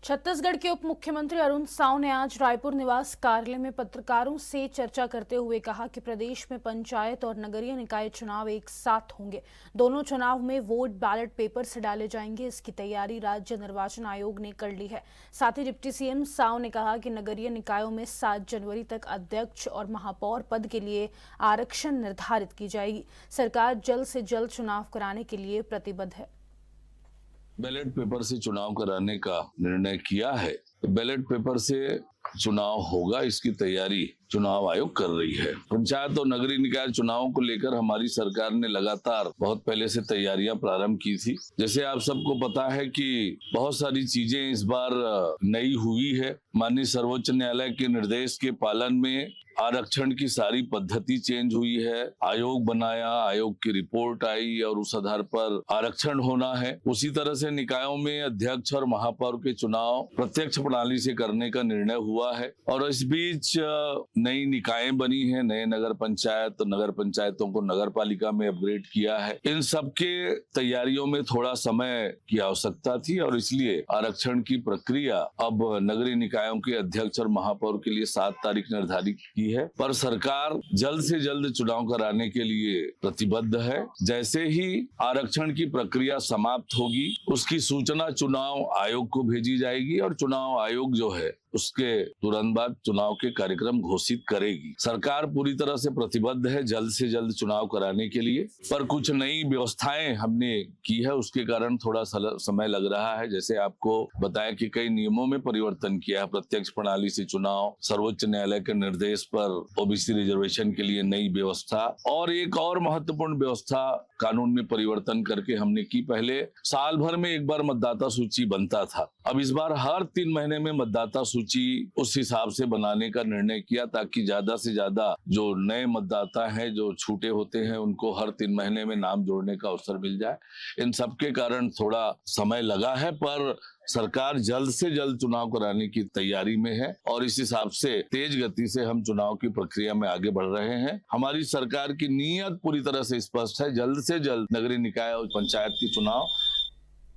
छत्तीसगढ़ के उप मुख्यमंत्री अरुण साव ने आज रायपुर निवास कार्यालय में पत्रकारों से चर्चा करते हुए कहा कि प्रदेश में पंचायत और नगरीय निकाय चुनाव एक साथ होंगे। दोनों चुनाव में वोट बैलेट पेपर से डाले जाएंगे। इसकी तैयारी राज्य निर्वाचन आयोग ने कर ली है। साथ ही डिप्टी सीएम साव ने कहा कि नगरीय निकायों में 7 जनवरी तक अध्यक्ष और महापौर पद के लिए आरक्षण निर्धारित की जाएगी। सरकार जल्द से जल्द चुनाव कराने के लिए प्रतिबद्ध है। बैलेट पेपर से चुनाव कराने का निर्णय किया है। बैलेट पेपर से चुनाव होगा, इसकी तैयारी चुनाव आयोग कर रही है। पंचायत और नगरीय निकाय चुनावों को लेकर हमारी सरकार ने लगातार बहुत पहले से तैयारियां प्रारंभ की थी। जैसे आप सबको पता है कि बहुत सारी चीजें इस बार नई हुई है। माननीय सर्वोच्च न्यायालय के निर्देश के पालन में आरक्षण की सारी पद्धति चेंज हुई है। आयोग बनाया, आयोग की रिपोर्ट आई और उस आधार पर आरक्षण होना है। उसी तरह से निकायों में अध्यक्ष और महापौर के चुनाव प्रत्यक्ष प्रणाली से करने का निर्णय हुआ है। और इस बीच नई निकायें बनी हैं, नए नगर पंचायत, नगर पंचायतों को नगर पालिका में अपग्रेड किया है। इन सबके तैयारियों में थोड़ा समय की आवश्यकता थी और इसलिए आरक्षण की प्रक्रिया अब नगरीय निकायों के अध्यक्ष और महापौर के लिए 7 तारीख निर्धारित की है। पर सरकार जल्द से जल्द चुनाव कराने के लिए प्रतिबद्ध है। जैसे ही आरक्षण की प्रक्रिया समाप्त होगी, उसकी सूचना चुनाव आयोग को भेजी जाएगी और चुनाव आयोग जो है उसके तुरंत बाद चुनाव के कार्यक्रम घोषित करेगी। सरकार पूरी तरह से प्रतिबद्ध है जल्द से जल्द चुनाव कराने के लिए। पर कुछ नई व्यवस्थाएं हमने की है, उसके कारण थोड़ा समय लग रहा है। जैसे आपको बताया कि कई नियमों में परिवर्तन किया है। प्रत्यक्ष प्रणाली से चुनाव, सर्वोच्च न्यायालय के निर्देश पर ओबीसी रिजर्वेशन के लिए नई व्यवस्था और एक और महत्वपूर्ण व्यवस्था कानून में परिवर्तन करके हमने की। पहले साल भर में एक बार मतदाता सूची बनता था, अब इस बार हर 3 महीने में मतदाता सूची उस हिसाब से बनाने का निर्णय किया, ताकि ज्यादा से ज्यादा जो नए मतदाता हैं, जो छूटे होते हैं, उनको हर 3 महीने में नाम जोड़ने का अवसर मिल जाए। इन सब के कारण थोड़ा समय लगा है, पर सरकार जल्द से जल्द चुनाव कराने की तैयारी में है और इस हिसाब से तेज गति से हम चुनाव की प्रक्रिया में आगे बढ़ रहे हैं। हमारी सरकार की नीयत पूरी तरह से स्पष्ट है। जल्द से जल्द नगरीय निकाय और पंचायत के चुनाव